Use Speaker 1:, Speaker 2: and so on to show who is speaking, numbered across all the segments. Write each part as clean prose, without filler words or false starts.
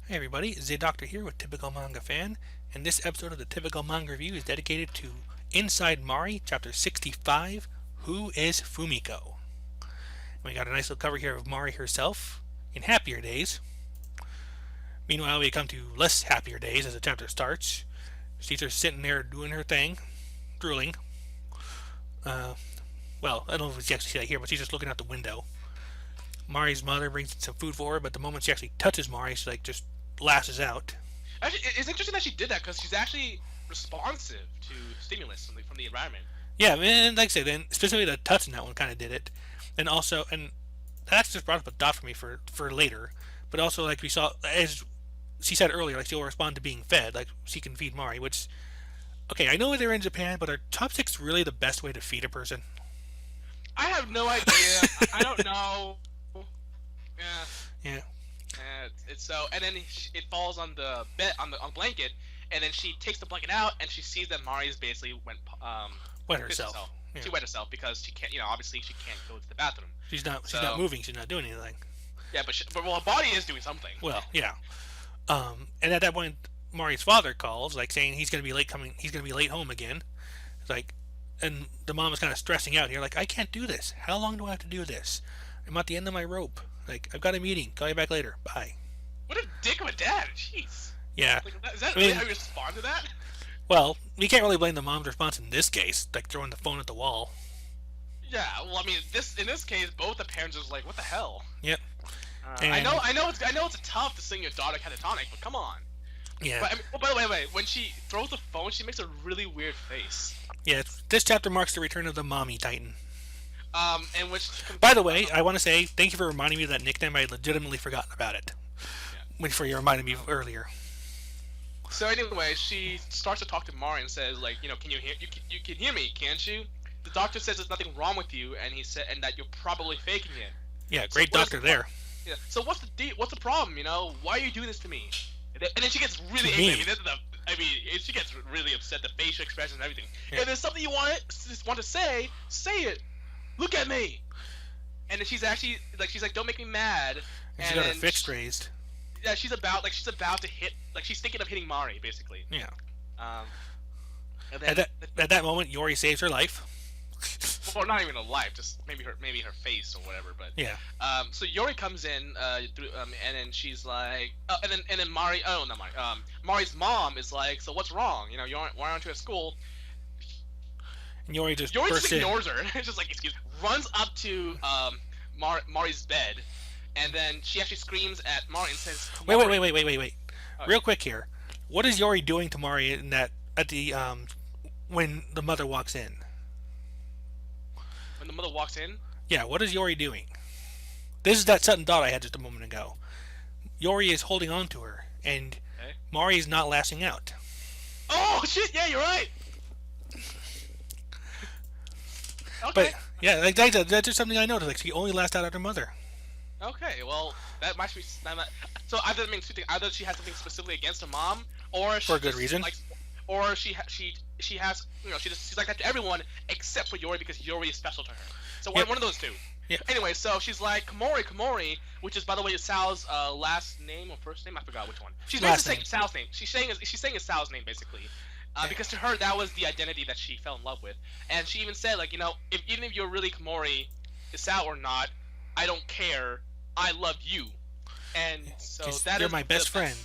Speaker 1: Hey everybody, Z Doctor here with Typical Manga Fan, and this episode of the Typical Manga Review is dedicated to Inside Mari, Chapter 65, Who is Fumiko? And we got a nice little cover here of Mari herself in happier days. Meanwhile, we come to less happier days as the chapter starts. She's just sitting there doing her thing, drooling. Well, I don't know if you actually see that here, but she's just looking out the window. Mari's mother brings some food for her, but the moment she actually touches Mari, she just lashes out.
Speaker 2: Actually, it's interesting that she did that because she's actually responsive to stimulus from the environment.
Speaker 1: Yeah, and like I said, then specifically the touch in that one kind of did it, and also, and that's just brought up a thought for me for later. But also, like we saw, as she said earlier, like she'll respond to being fed, like she can feed Mari. Which, okay, I know they're in Japan, but are chopsticks really the best way to feed a person?
Speaker 2: I have no idea. I don't know. Yeah.
Speaker 1: Yeah.
Speaker 2: It's so, and then it falls on the bed on the blanket, and then she takes the blanket out, and she sees that Mari's basically
Speaker 1: Wet herself. Yeah.
Speaker 2: She wet herself because she can't. Obviously she can't go to the bathroom.
Speaker 1: She's not moving. She's not doing anything.
Speaker 2: Yeah, but her body is doing something.
Speaker 1: Well, yeah. And at that point, Mari's father calls, like saying he's gonna be late coming. He's gonna be late home again. It's like, and the mom is kind of stressing out here, like I can't do this. How long do I have to do this? I'm at the end of my rope. Like I've got a meeting. Call you back later. Bye.
Speaker 2: What a dick of a dad. Jeez.
Speaker 1: Yeah.
Speaker 2: Like, is that really how you respond to that?
Speaker 1: Well, we can't really blame the mom's response in this case, like throwing the phone at the wall.
Speaker 2: Yeah. Well, I mean, in this case, both the parents are just like, what the hell?
Speaker 1: Yep.
Speaker 2: I know it's tough to sing your daughter catatonic, but come on.
Speaker 1: Yeah.
Speaker 2: But, I mean, by the way, when she throws the phone, she makes a really weird face.
Speaker 1: Yeah. This chapter marks the return of the mommy titan.
Speaker 2: And which.
Speaker 1: By the way, I want to say thank you for reminding me of that nickname. I had legitimately forgotten about it. Yeah. For you reminding me earlier.
Speaker 2: So anyway, she starts to talk to Mari and says, like, can you hear? You can hear me, can't you? The doctor says there's nothing wrong with you, and that you're probably faking it.
Speaker 1: Yeah, great doctor there.
Speaker 2: Yeah. So what's the problem? Why are you doing this to me? And then she gets really angry. She gets really upset. The facial expressions and everything. Yeah. If there's something you want to say it. Look at me. And then she's like, don't make me mad.
Speaker 1: And she got her fist raised.
Speaker 2: Yeah, she's about to hit. Like she's thinking of hitting Mari, basically.
Speaker 1: Yeah.
Speaker 2: And then,
Speaker 1: at that moment, Yori saves her life.
Speaker 2: Well, not even a life, just maybe her face or whatever. But
Speaker 1: yeah.
Speaker 2: So Yori comes in, and then she's like, and then Mari. Oh, not Mari. Mari's mom is like, so what's wrong? Why aren't you at school?
Speaker 1: And Yori just
Speaker 2: ignores her. It's just like, runs up to Mari's bed, and then she actually screams at Mari and says,
Speaker 1: Wait. Real quick here. What is Yori doing to Mari in that at the when the mother walks in?
Speaker 2: When the mother walks in?
Speaker 1: Yeah, what is Yori doing? This is that sudden thought I had just a moment ago. Yori is holding on to her, and Mari is not lashing out.
Speaker 2: Oh shit! Yeah, you're right. Okay.
Speaker 1: But yeah, that's just something I noticed. Like she only lashed out at her mother.
Speaker 2: Okay, well that might be. So either either she has something specifically against her mom, or
Speaker 1: for a good reason,
Speaker 2: or she has she's like that to everyone except for Yori because Yori is special to her. So one of those two.
Speaker 1: Yeah.
Speaker 2: Anyway, so she's like Komori, which is by the way Sal's last name or first name. I forgot which one. She's basically saying Sal's name. She's saying it's Sal's name basically. Because to her that was the identity that she fell in love with, and she even said like even if you're really Komori, Sal or not, I don't care. I love you, and so
Speaker 1: you're my best friend.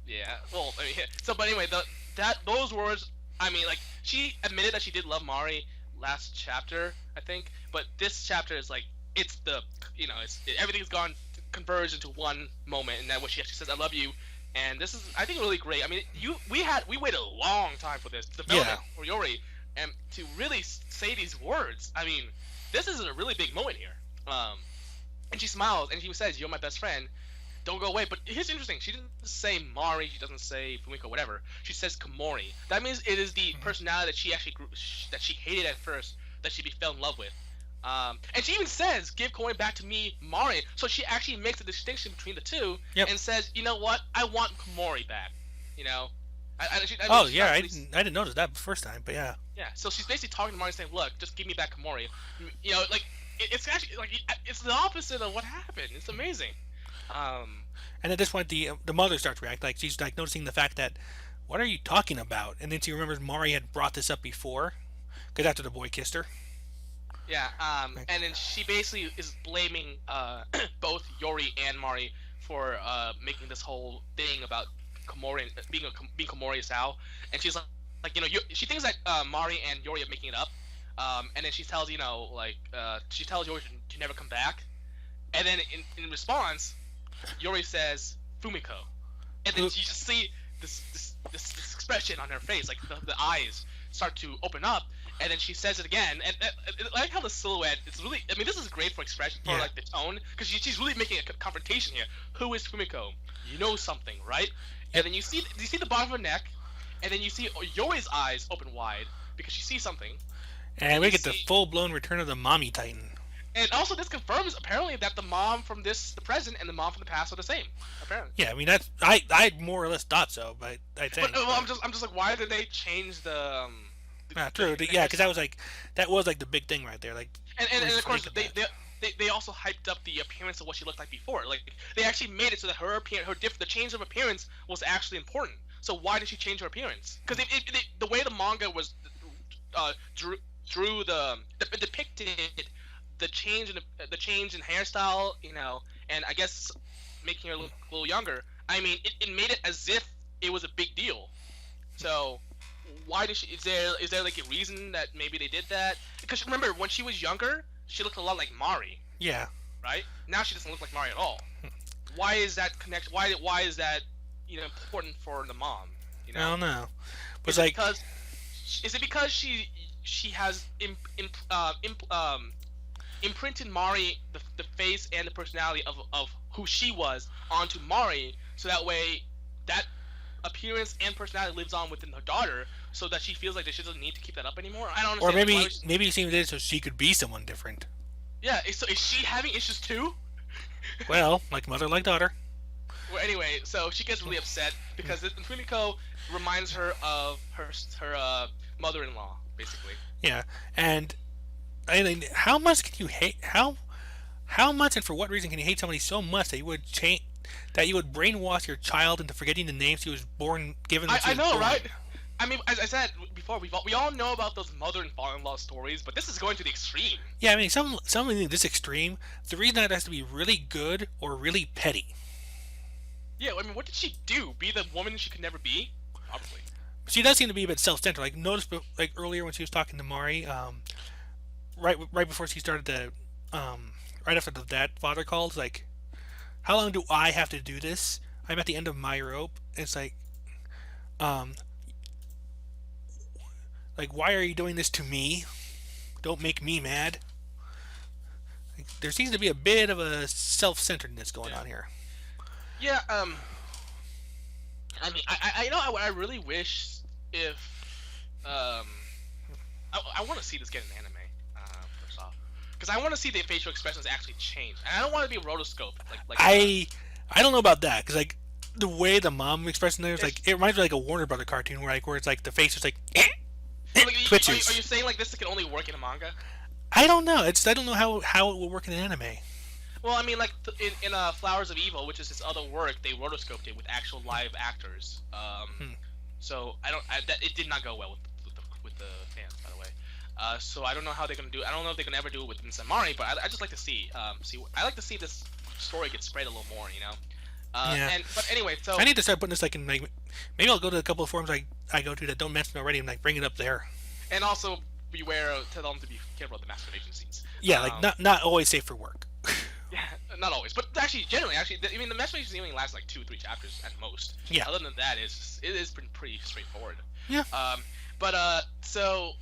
Speaker 2: Yeah. Well, I mean, but anyway, those words. I mean, like she admitted that she did love Mari last chapter, I think, but this chapter is like it's everything's gone converged into one moment, and that when she actually says I love you. And this is, I think, really great. I mean, we waited a long time for this development for Yori, and to really say these words. I mean, this is a really big moment here. And she smiles and she says, "You're my best friend. Don't go away." But here's interesting. She didn't say Mari. She doesn't say Fumiko. Whatever. She says Komori. That means it is the personality that she actually that she hated at first that she fell in love with. And she even says, "Give Komori back to me, Mari." So she actually makes a distinction between the two and says, "You know what? I want Komori back."
Speaker 1: I didn't notice that the first time, but yeah.
Speaker 2: Yeah. So she's basically talking to Mari, saying, "Look, just give me back Komori." Like it's actually like it's the opposite of what happened. It's amazing. Um,
Speaker 1: And at this point, the mother starts to react. Like she's like noticing the fact that, what are you talking about? And then she remembers Mari had brought this up before, because after the boy kissed her.
Speaker 2: yeah.
Speaker 1: Like,
Speaker 2: And then she basically is blaming both Yori and Mari for making this whole thing about Komori being Komori Sao, and she's like she thinks that Mari and Yori are making it up, and then she tells she tells Yori to never come back, and then in response, Yori says Fumiko, and then you just see this expression on her face, like the eyes start to open up, and then she says it again, and I like how the silhouette. It's really, I mean, this is great for expression for
Speaker 1: yeah.
Speaker 2: like the tone, because she's really making a confrontation here. Who is Fumiko? You know something, right? And
Speaker 1: Yep.
Speaker 2: then you see the bottom of her neck, and then you see Yori's eyes open wide because she sees something,
Speaker 1: And
Speaker 2: and
Speaker 1: we
Speaker 2: you
Speaker 1: get the
Speaker 2: see.
Speaker 1: full blown return of the mommy Titan.
Speaker 2: And also, this confirms apparently that the mom from the present and the mom from the past are the same. Apparently.
Speaker 1: Yeah, I mean that's I more or less thought so, but I think.
Speaker 2: But well, I'm just like, why did they change
Speaker 1: True.
Speaker 2: the
Speaker 1: Yeah, because that
Speaker 2: hairstyle?
Speaker 1: was like that was like the big thing right there. Like,
Speaker 2: And
Speaker 1: just
Speaker 2: of course
Speaker 1: think of
Speaker 2: they,
Speaker 1: that.
Speaker 2: they they also hyped up the appearance of what she looked like before. Like they actually made it so that the change of appearance was actually important. So why did she change her appearance? Because the way the manga was drew depicted the change in hairstyle, and I guess making her look a little younger. I mean, it made it as if it was a big deal. So why does she? Is there like a reason that maybe they did that? Because remember when she was younger, she looked a lot like Mari,
Speaker 1: Yeah,
Speaker 2: right? Now she doesn't look like Mari at all. Why is that connection? Why is that important for the mom? You
Speaker 1: I
Speaker 2: know,
Speaker 1: don't know. But
Speaker 2: is
Speaker 1: it's
Speaker 2: it
Speaker 1: like,
Speaker 2: because she has imprinted Mari the face and the personality of who she was onto Mari, so that way that appearance and personality lives on within her daughter, so that she feels like that she doesn't need to keep that up anymore. I don't
Speaker 1: or
Speaker 2: understand. Like, why
Speaker 1: maybe
Speaker 2: was
Speaker 1: maybe he seemed it so she could be someone different.
Speaker 2: yeah? So is she having issues too?
Speaker 1: Well, like mother, like daughter.
Speaker 2: Well, anyway, so she gets really upset because Fumiko reminds her of her mother-in-law, basically.
Speaker 1: Yeah, and I mean, how much can you hate? How much and for what reason can you hate somebody so much that you would change, that you would brainwash your child into forgetting the name she was born given when she
Speaker 2: I
Speaker 1: was
Speaker 2: know,
Speaker 1: born?
Speaker 2: right? I mean, as I said before, we all know about those mother and father-in-law stories, but this is going to the extreme.
Speaker 1: Yeah, I mean, something this extreme. The reason that has to be really good or really petty.
Speaker 2: Yeah, I mean, what did she do? Be the woman she could never be? Probably.
Speaker 1: She does seem to be a bit self-centered. Like notice, like earlier when she was talking to Mari, right before she started right after that father called, like, how long do I have to do this? I'm at the end of my rope. It's um, like why are you doing this to me? Don't make me mad. Like, there seems to be a bit of a self-centeredness going
Speaker 2: Yeah.
Speaker 1: on here.
Speaker 2: Yeah. I mean, I really wish if um, I want to see this get an anime. First off, because I want to see the facial expressions actually change, and I don't want to be rotoscoped
Speaker 1: I I don't know about that because like the way the mom expressing there is
Speaker 2: it's,
Speaker 1: like it reminds me of like a Warner Brother cartoon where it's like the face is like
Speaker 2: like are
Speaker 1: twitches.
Speaker 2: you saying like this can only work in a manga?
Speaker 1: I don't know. I don't know how it will work in an anime.
Speaker 2: Well, I mean, like in Flowers of Evil, which is his other work, they rotoscoped it with actual live actors.
Speaker 1: Hmm.
Speaker 2: So that it did not go well with the fans, by the way. So I don't know how they're gonna do. I don't know if they can ever do it with Vincent Mari, but I just like to see. I like to see this story get spread a little more, you know.
Speaker 1: Yeah.
Speaker 2: But anyway, so
Speaker 1: I need to start putting this like in like maybe I'll go to a couple of forums I go to that don't mention already and like bring it up there.
Speaker 2: and also beware. Tell them to be careful of the masturbation scenes.
Speaker 1: Yeah, like not always safe for work.
Speaker 2: Yeah, not always, but actually, generally, I mean, the masturbation scene only lasts like 2-3 chapters at most.
Speaker 1: Yeah.
Speaker 2: Other than that, it is pretty straightforward.
Speaker 1: Yeah.
Speaker 2: But so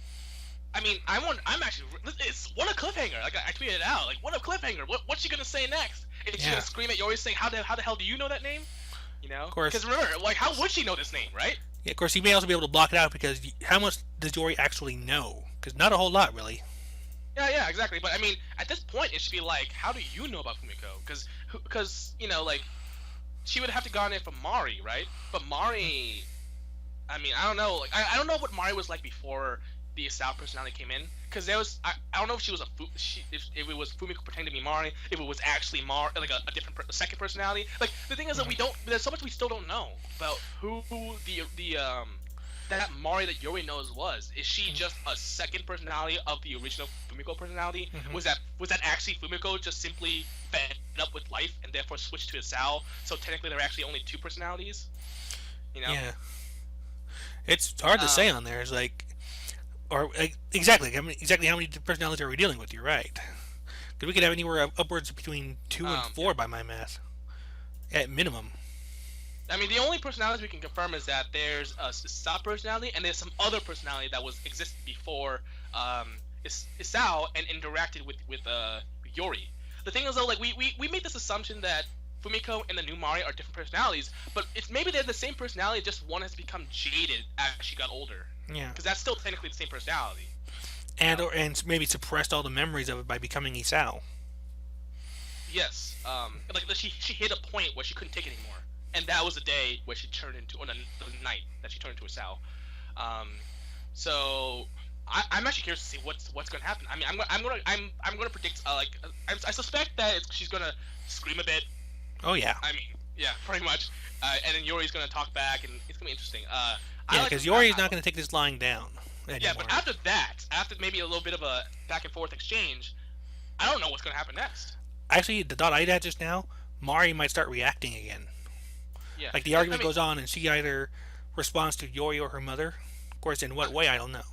Speaker 2: I mean, I'm actually. It's what a cliffhanger. Like I tweeted it out. Like what a cliffhanger. What's she gonna say next? Is she
Speaker 1: Yeah.
Speaker 2: gonna scream at Yori saying, "How the hell do you know that name?" You know?
Speaker 1: Of course.
Speaker 2: Because remember, like, how would she know this name, right?
Speaker 1: Yeah, of course, you may also be able to block it out because how much does Jory actually know? Because not a whole lot, really.
Speaker 2: Yeah, exactly. But I mean, at this point, it should be like, how do you know about Fumiko? Because like, she would have to gone in from Mari, right? But Mari, I mean, I don't know. Like, I don't know what Mari was like before the Isao personality came in, because there was I don't know if she was if it was Fumiko pretending to be Mari, if it was actually like a different a second personality. Like the thing is that there's so much we still don't know about who the that Mari that Yuri knows was. Is she just a second personality of the original Fumiko personality? Was that actually Fumiko just simply fed up with life and therefore switched to Isao? So technically there are actually only two personalities. You know?
Speaker 1: Yeah. It's hard to say on there. It's like, or like, exactly how many personalities are we dealing with? You're right. Because we could have anywhere upwards between 2 and 4 by my math, at minimum.
Speaker 2: I mean, the only personalities we can confirm is that there's a Isao personality and there's some other personality that was existed before Isao and interacted with Yori. The thing is though, like we made this assumption that Fumiko and the new Mari are different personalities, but it's maybe they're the same personality, just one has become jaded as she got older.
Speaker 1: Yeah.
Speaker 2: Because that's still technically the same personality.
Speaker 1: And maybe suppressed all the memories of it by becoming Isao.
Speaker 2: Yes. Like she hit a point where she couldn't take it anymore, and that was the day where she turned into, or the night that she turned into Isao. So I'm actually curious to see what's going to happen. I mean, I'm gonna predict I suspect that she's gonna scream a bit.
Speaker 1: Oh yeah.
Speaker 2: I mean, yeah, pretty much. And then Yori's gonna talk back, and it's gonna be interesting.
Speaker 1: Yeah, because Yori's not gonna take this lying down anymore.
Speaker 2: Yeah, but after that, after maybe a little bit of a back and forth exchange, I don't know what's gonna happen next.
Speaker 1: Actually, the thought I had just now, Mari might start reacting again.
Speaker 2: Yeah.
Speaker 1: Like the argument goes on, and she either responds to Yori or her mother. Of course, in what way I don't know.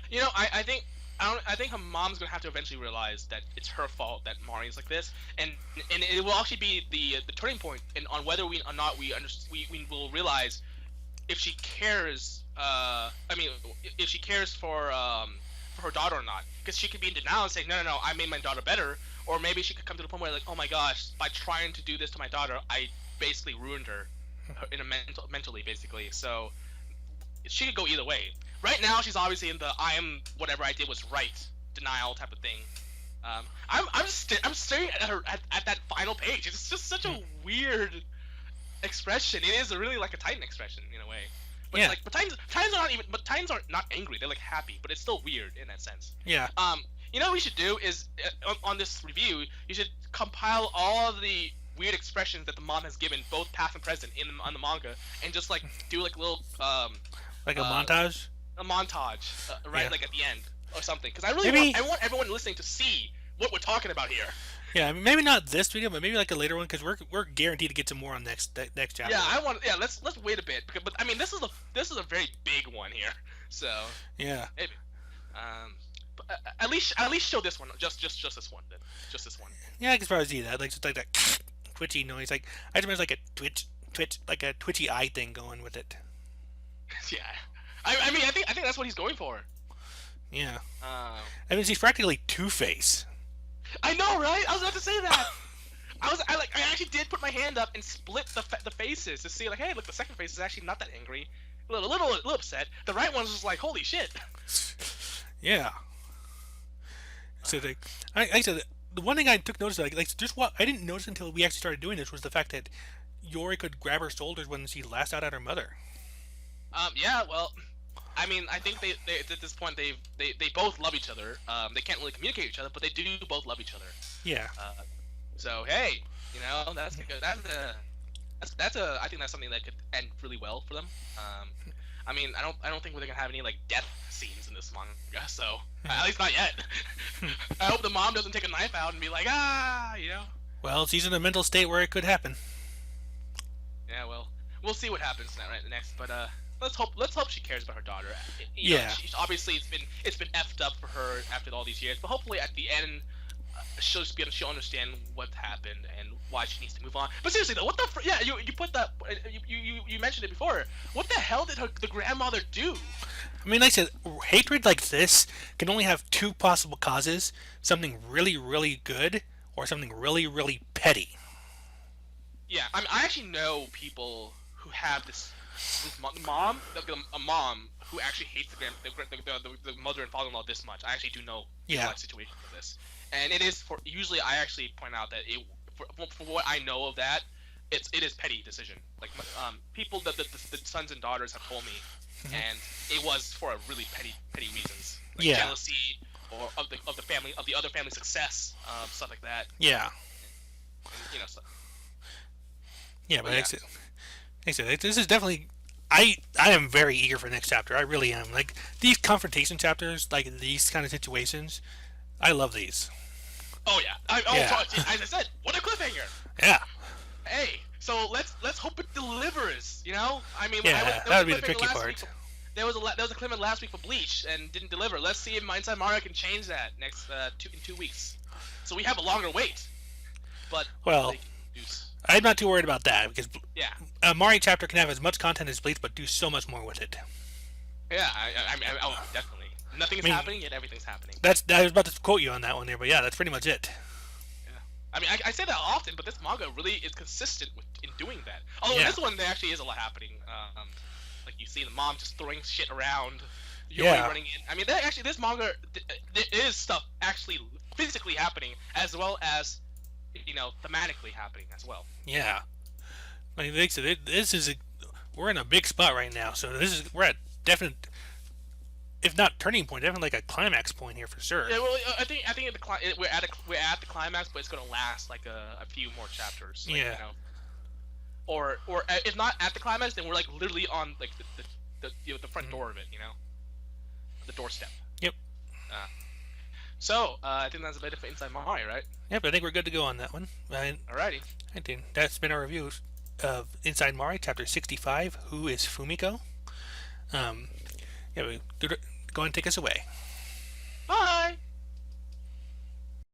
Speaker 2: You know, I think her mom's gonna have to eventually realize that it's her fault that Mari's like this, and it will actually be the turning point on whether we or not we will realize if she cares. I mean, if she cares for her daughter or not, because she could be in denial and say, no, I made my daughter better, or maybe she could come to the point where like, oh my gosh, by trying to do this to my daughter, I basically ruined her in a mentally basically. So she could go either way. Right now, she's obviously in the "I am whatever I did was right" denial type of thing. I'm staring at her at that final page. It's just such a weird expression. It is really like a Titan expression in a way. But
Speaker 1: yeah.
Speaker 2: like, but Titans aren't not angry. They're like happy, but it's still weird in that sense.
Speaker 1: Yeah.
Speaker 2: You know what we should do is on this review, you should compile all of the weird expressions that the mom has given, both past and present, on the manga, and just like do like a little
Speaker 1: like a montage.
Speaker 2: A montage, right?
Speaker 1: Yeah.
Speaker 2: Like at the end or something. Because I want everyone listening to see what we're talking about here.
Speaker 1: Yeah, maybe not this video, but maybe like a later one, because we're guaranteed to get some more on next chapter.
Speaker 2: Yeah, let's wait a bit, but I mean this is a very big one here, so
Speaker 1: yeah.
Speaker 2: Maybe. But at least show this one, just this one, then. Just this one.
Speaker 1: Yeah, I can probably see that, like just like that twitchy noise. Like I just remember like a twitch, like a twitchy eye thing going with it.
Speaker 2: Yeah. I mean, I think that's what he's going for.
Speaker 1: Yeah. I mean, he's practically Two-Face.
Speaker 2: I know, right? I was about to say that. I actually did put my hand up and split the faces to see, like, hey, look, the second face is actually not that angry, a little upset. The right one was just like, holy shit.
Speaker 1: Yeah. So like, I said, the one thing I took notice of, like just what I didn't notice until we actually started doing this was the fact that Yori could grab her shoulders when she lashed out at her mother.
Speaker 2: Yeah, well, I mean, I think they at this point they both love each other. They can't really communicate with each other, but they do both love each other.
Speaker 1: Yeah.
Speaker 2: So hey, you know, that's good. That's I think that's something that could end really well for them. I mean, I don't think we're gonna have any like death scenes in this manga, so at least not yet. I hope the mom doesn't take a knife out and be like, you know.
Speaker 1: Well, she's in a mental state where it could happen.
Speaker 2: Yeah, well, we'll see what happens next, but let's hope she cares about her daughter.
Speaker 1: Yeah.
Speaker 2: Know, obviously, it's been effed up for her after all these years, but hopefully at the end, she'll understand what happened and why she needs to move on. But seriously though, what the yeah, you put that you mentioned it before. What the hell did the grandmother do?
Speaker 1: I mean, like I said, hatred like this can only have two possible causes: something really, really good, or something really, really petty.
Speaker 2: Yeah, I mean, I actually know people who have this mom, a mom who actually hates the mother and father-in-law this much. I actually do know a situation for this, and it is usually I actually point out that for what I know of that, it is petty decision. Like people that the sons and daughters have told me, and it was for a really petty reasons, like
Speaker 1: Yeah.
Speaker 2: jealousy or of the family of the other family's success, stuff like that.
Speaker 1: Yeah.
Speaker 2: And so,
Speaker 1: Yeah, but
Speaker 2: yeah.
Speaker 1: like I said, this is definitely. I am very eager for the next chapter. I really am. Like these confrontation chapters, like these kind of situations, I love these.
Speaker 2: Oh yeah.
Speaker 1: Yeah.
Speaker 2: As I said, what a cliffhanger.
Speaker 1: Yeah.
Speaker 2: Hey, so let's hope it delivers. I mean,
Speaker 1: Yeah,
Speaker 2: there
Speaker 1: that
Speaker 2: was a
Speaker 1: would be the
Speaker 2: cliffhanger
Speaker 1: tricky
Speaker 2: last
Speaker 1: part.
Speaker 2: week. There was a cliffhanger last week for Bleach and didn't deliver. Let's see if Inside Mario can change that next in 2 weeks. So we have a longer wait, but
Speaker 1: Well,
Speaker 2: they can produce.
Speaker 1: I'm not too worried about that because
Speaker 2: Yeah,
Speaker 1: a Mario chapter can have as much content as Bleach, but do so much more with it.
Speaker 2: yeah. Oh, definitely. Nothing's
Speaker 1: I mean,
Speaker 2: happening yet. Everything's happening.
Speaker 1: I was about to quote you on that one there, but yeah, that's pretty much it.
Speaker 2: Yeah. I mean, I say that often, but this manga really is consistent in doing that. Although
Speaker 1: Yeah.
Speaker 2: this one, there actually is a lot happening. Like you see the mom just throwing shit around, Yuri
Speaker 1: Yeah.
Speaker 2: running in. I mean, this manga, there is stuff actually physically happening as well as, thematically happening as well.
Speaker 1: Yeah. Like they said, we're in a big spot right now, so we're at definite, if not turning point, definitely like a climax point here for sure.
Speaker 2: Yeah, well, I think we're at the climax, but it's gonna last like a few more chapters. Like,
Speaker 1: Yeah.
Speaker 2: Or if not at the climax, then we're like literally on like the front door of it, the doorstep.
Speaker 1: Yep.
Speaker 2: So I think that's about it for Inside Mahari, right?
Speaker 1: Yep, I think we're good to go on that one.
Speaker 2: Alrighty.
Speaker 1: I think that's been our review of Inside Mari, Chapter 65, Who is Fumiko? Yeah, go ahead and take us away.
Speaker 2: Bye.